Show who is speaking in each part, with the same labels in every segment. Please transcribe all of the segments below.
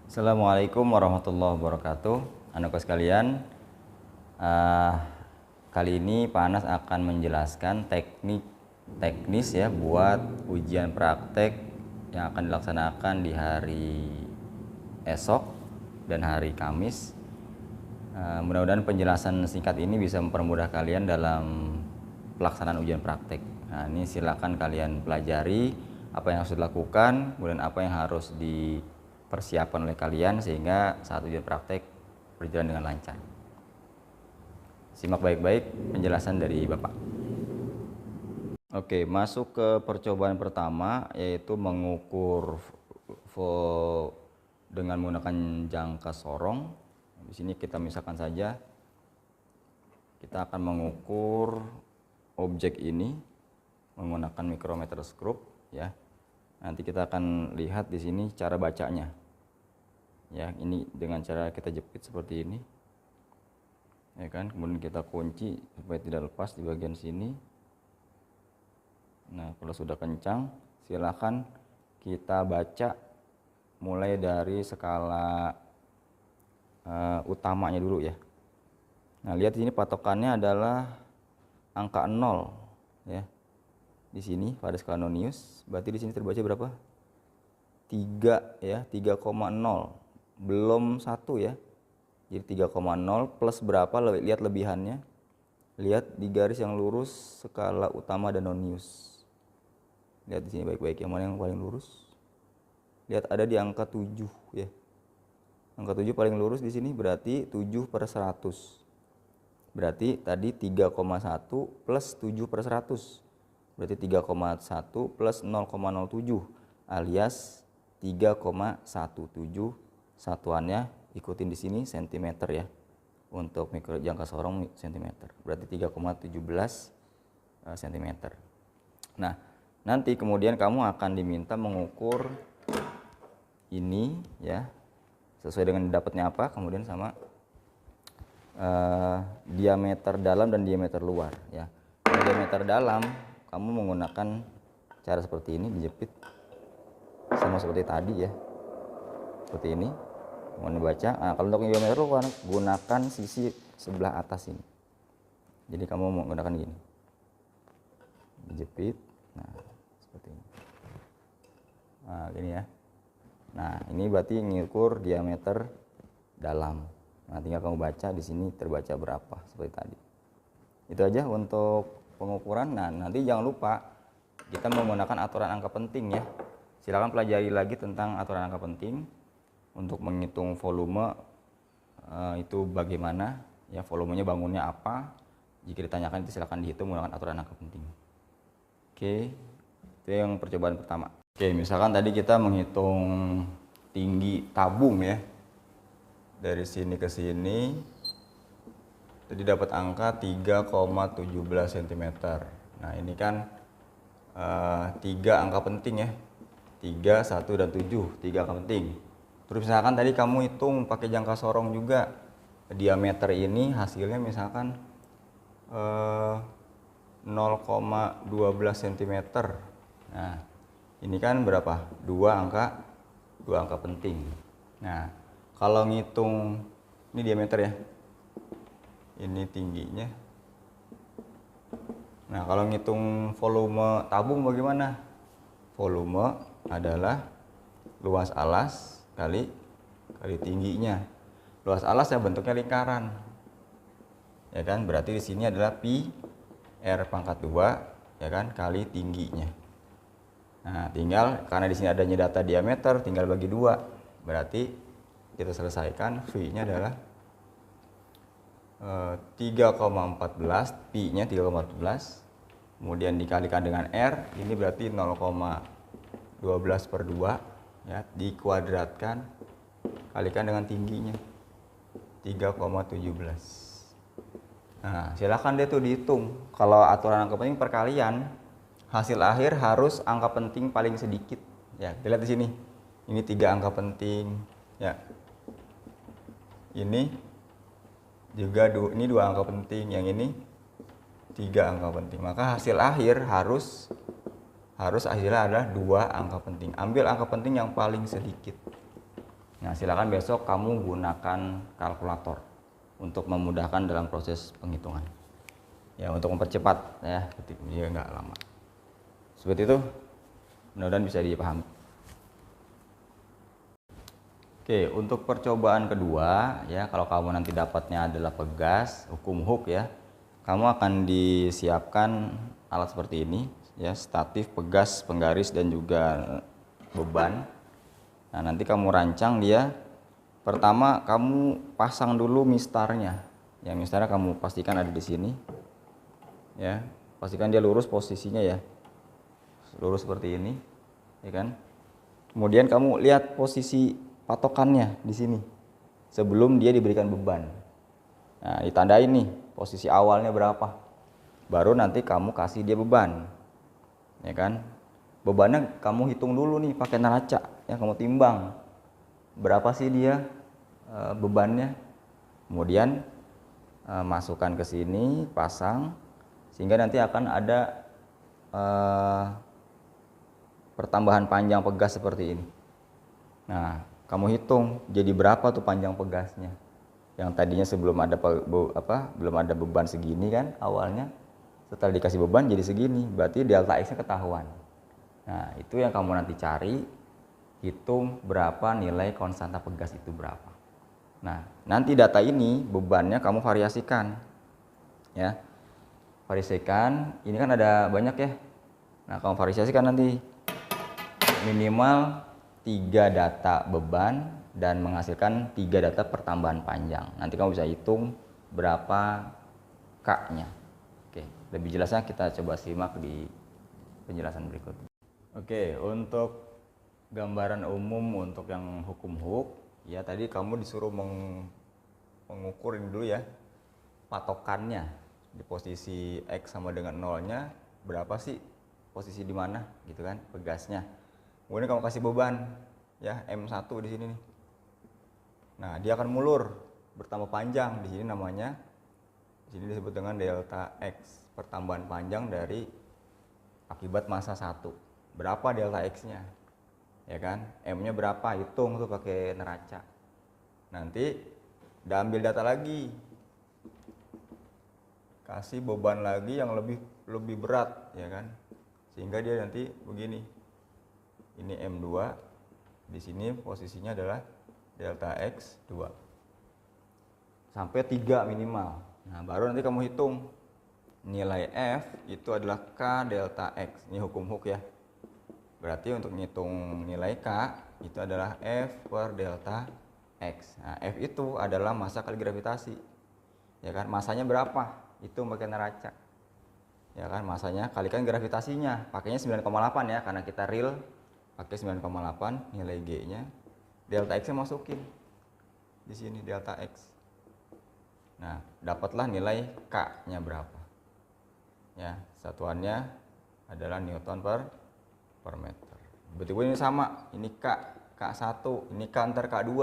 Speaker 1: Assalamualaikum warahmatullahi wabarakatuh. Anak-anak sekalian, kali ini Pak Anas akan menjelaskan teknis ya buat ujian praktek yang akan dilaksanakan di hari esok dan hari Kamis. Mudah-mudahan penjelasan singkat ini bisa mempermudah kalian dalam pelaksanaan ujian praktek. Nah, ini silakan kalian pelajari apa yang harus dilakukan, kemudian apa yang harus dipersiapkan oleh kalian sehingga saat ujian praktek berjalan dengan lancar. Simak baik-baik penjelasan dari Bapak. Oke, masuk ke percobaan pertama, yaitu mengukur dengan menggunakan jangka sorong. Di sini kita misalkan saja kita akan mengukur objek ini menggunakan micrometer scope ya. Nanti kita akan lihat di sini cara bacanya. Ya, ini dengan cara kita jepit seperti ini. Ya kan? Kemudian kita kunci supaya tidak lepas di bagian sini. Nah, kalau sudah kencang, silakan kita baca mulai dari skala utamanya dulu ya. Nah, lihat di sini patokannya adalah angka 0 ya. Di sini pada skala Nonius, berarti di sini terbaca berapa? 3 ya, 3,0. Belum 1 ya. Jadi 3,0 plus berapa? Lihat lebihannya. Lihat di garis yang lurus skala utama dan Nonius. Lihat di sini baik-baik yang mana yang paling lurus. Lihat ada di angka 7 ya. Angka 7 paling lurus di sini berarti 7/100. Berarti tadi 3,1 plus 7/100. Berarti 3,1 plus 0,07 alias 3,17. Satuannya ikutin di sini cm ya. Untuk mikro jangka sorong cm. Berarti 3,17 cm. Nah, nanti kemudian kamu akan diminta mengukur ini ya. Sesuai dengan dapatnya apa, kemudian sama diameter dalam dan diameter luar ya. Diameter dalam kamu menggunakan cara seperti ini, dijepit sama seperti tadi ya, seperti ini. Mau dibaca. Nah, kalau untuk diameter luar gunakan sisi sebelah atas ini. Jadi kamu menggunakan gini, dijepit. Nah, seperti ini. Nah, gini ya. Nah, ini berarti mengukur diameter dalam. Nah, tinggal kamu baca di sini terbaca berapa seperti tadi. Itu aja untuk pengukuran. Nah, nanti jangan lupa kita menggunakan aturan angka penting ya. Silakan pelajari lagi tentang aturan angka penting untuk menghitung volume itu bagaimana ya, volumenya bangunnya apa. Jika ditanyakan itu silakan dihitung menggunakan aturan angka penting. Oke, itu yang percobaan pertama. Oke, misalkan tadi kita menghitung tinggi tabung ya. Dari sini ke sini tadi dapat angka 3,17 cm. Nah, ini kan 3 angka penting ya. 3, 1, dan 7, 3 angka penting. Terus misalkan tadi kamu hitung pakai jangka sorong juga. Diameter ini hasilnya misalkan 0,12 cm. Nah, ini kan berapa? 2 angka penting. Nah, kalau ngitung ini diameter ya. Ini tingginya. Nah, kalau ngitung volume tabung bagaimana? Volume adalah luas alas kali tingginya. Luas alas ya bentuknya lingkaran. Ya kan? Berarti di sini adalah pi R pangkat 2 ya kan kali tingginya. Nah, tinggal karena di sini adanya data diameter, tinggal bagi 2. Berarti kita selesaikan V-nya adalah 3,14, Pi-nya 3,14. Kemudian dikalikan dengan R, ini berarti 0,12/2 ya, dikuadratkan kalikan dengan tingginya 3,17. Nah, silakan deh tuh dihitung. Kalau aturan angka penting perkalian, hasil akhir harus angka penting paling sedikit. Ya, kita lihat di sini. Ini 3 angka penting. Ya. Ini juga ini 2 angka penting. Yang ini 3 angka penting. Maka hasil akhir harus hasilnya adalah 2 angka penting. Ambil angka penting yang paling sedikit. Nah, silakan besok kamu gunakan kalkulator untuk memudahkan dalam proses penghitungan. Ya, untuk mempercepat ya, dia nggak lama. Seperti itu, mudah-mudahan bisa dipahami. Oke, untuk percobaan kedua ya, kalau kamu nanti dapatnya adalah pegas, hukum hook ya, kamu akan disiapkan alat seperti ini ya, statif, pegas, penggaris dan juga beban. Nah, nanti kamu rancang dia. Pertama kamu pasang dulu mistarnya. Ya, mistarnya kamu pastikan ada di sini. Ya, pastikan dia lurus posisinya ya. Lurus seperti ini, ya kan? Kemudian kamu lihat posisi patokannya di sini sebelum dia diberikan beban. Nah, ditandain nih posisi awalnya berapa. Baru nanti kamu kasih dia beban. Ya kan? Bebannya kamu hitung dulu nih pakai neraca, ya kamu timbang berapa sih dia bebannya. Kemudian masukkan ke sini, pasang, sehingga nanti akan ada pertambahan panjang pegas seperti ini. Nah, kamu hitung jadi berapa tuh panjang pegasnya. Yang tadinya sebelum ada belum ada beban segini kan awalnya, setelah dikasih beban jadi segini, berarti delta X-nya ketahuan. Nah, itu yang kamu nanti cari, hitung berapa nilai konstanta pegas itu berapa. Nah, nanti data ini bebannya kamu variasikan. Ya. Variasikan, ini kan ada banyak ya. Nah, kamu variasikan nanti minimal 3 data beban dan menghasilkan 3 data pertambahan panjang. Nanti kamu bisa hitung berapa K-nya. Oke, lebih jelasnya kita coba simak di penjelasan berikut. Oke, untuk gambaran umum untuk yang hukum hook, ya tadi kamu disuruh mengukur ini dulu ya, patokannya di posisi X sama dengan nolnya berapa sih, posisi di mana gitu kan pegasnya. Kemudian kamu kasih beban ya M1 di sini nih. Nah, dia akan mulur bertambah panjang, di sini namanya, di sini disebut dengan delta X, pertambahan panjang dari akibat massa 1. Berapa delta X-nya? Ya kan? M-nya berapa? Hitung tuh pakai neraca. Nanti udah ambil data lagi. Kasih beban lagi yang lebih berat, ya kan? Sehingga dia nanti begini. Ini M2. Di sini posisinya adalah delta X2. Sampai 3 minimal. Nah, baru nanti kamu hitung nilai F itu adalah K delta X. Ini hukum hook ya. Berarti untuk menghitung nilai K itu adalah F per delta X. Nah, F itu adalah massa kali gravitasi. Ya kan, massanya berapa? Itu pakai neraca. Ya kan, massanya kalikan gravitasinya. Pakainya 9,8 ya, karena kita real pakai 9,8 nilai G-nya. Delta X-nya masukin. Di sini delta X. Nah, dapatlah nilai K-nya berapa. Ya, satuannya adalah Newton per meter. Betul ini sama, ini K1, ini K antar K2.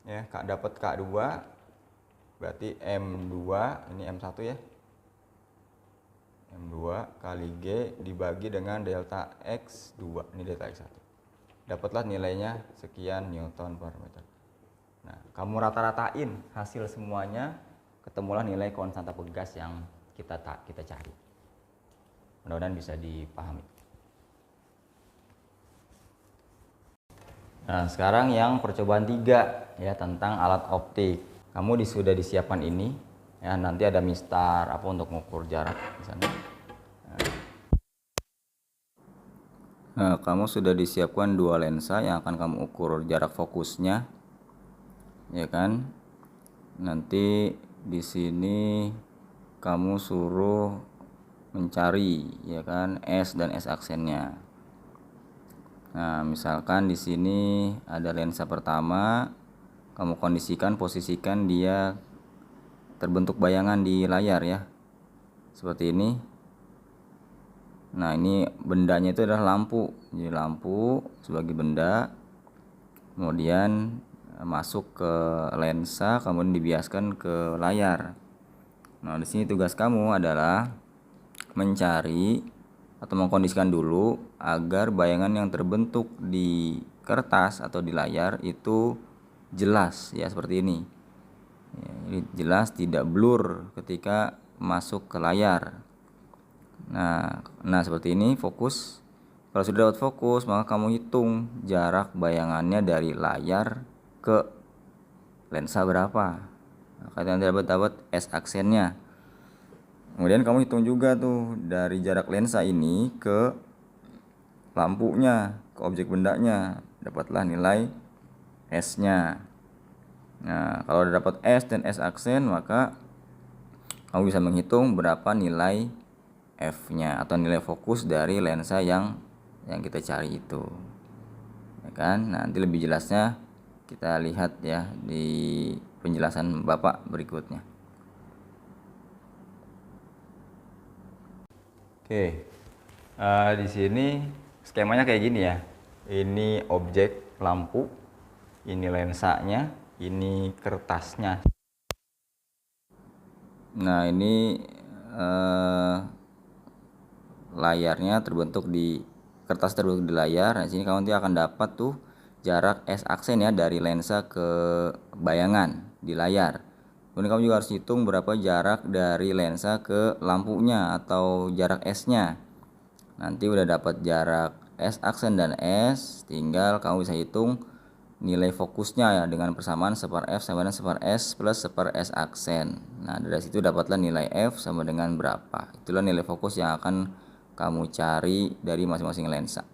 Speaker 1: Ya, K dapat K2 berarti M2, ini M1 ya. M2 kali G dibagi dengan delta X2, ini delta X1. Dapatlah nilainya sekian Newton per meter. Nah, kamu rata-ratain hasil semuanya, ketemulah nilai konstanta pegas yang kita cari. Mudah-mudahan bisa dipahami. Nah, sekarang yang percobaan 3 ya, tentang alat optik. Kamu sudah disiapkan ini ya, nanti ada mistar apa untuk mengukur jarak di sana. Nah, kamu sudah disiapkan 2 lensa yang akan kamu ukur jarak fokusnya. Ya kan? Nanti di sini kamu suruh mencari ya kan S dan S aksennya. Nah, misalkan di sini ada lensa pertama, kamu kondisikan, posisikan dia terbentuk bayangan di layar ya, seperti ini. Nah, ini bendanya itu adalah lampu, jadi lampu sebagai benda, kemudian masuk ke lensa, kemudian dibiaskan ke layar. Nah, di sini tugas kamu adalah mencari atau mengkondisikan dulu agar bayangan yang terbentuk di kertas atau di layar itu jelas ya, seperti ini. Ya, ini jelas, tidak blur ketika masuk ke layar. Nah seperti ini fokus. Kalau sudah dapat fokus, maka kamu hitung jarak bayangannya dari layar ke lensa berapa. Maka nanti dapat S aksennya. Kemudian kamu hitung juga tuh dari jarak lensa ini ke lampunya, ke objek bendanya, dapatlah nilai S-nya. Nah, kalau udah dapat S dan S aksen, maka kamu bisa menghitung berapa nilai F-nya atau nilai fokus dari lensa yang kita cari itu. Ya kan? Nanti lebih jelasnya kita lihat ya di penjelasan Bapak berikutnya. Oke, di sini skemanya kayak gini ya. Ini objek lampu, ini lensanya, ini kertasnya. Nah ini layarnya terbentuk di kertas, terbentuk di layar. Nah sini kamu nanti akan dapat tuh jarak S aksen ya dari lensa ke bayangan di layar. Kemudian kamu juga harus hitung berapa jarak dari lensa ke lampunya atau jarak S-nya. Nanti udah dapat jarak S aksen dan S, tinggal kamu bisa hitung nilai fokusnya ya dengan persamaan 1/F sama dengan 1/S plus 1/S aksen. Nah dari situ dapatlah nilai F sama dengan berapa. Itulah nilai fokus yang akan kamu cari dari masing-masing lensa.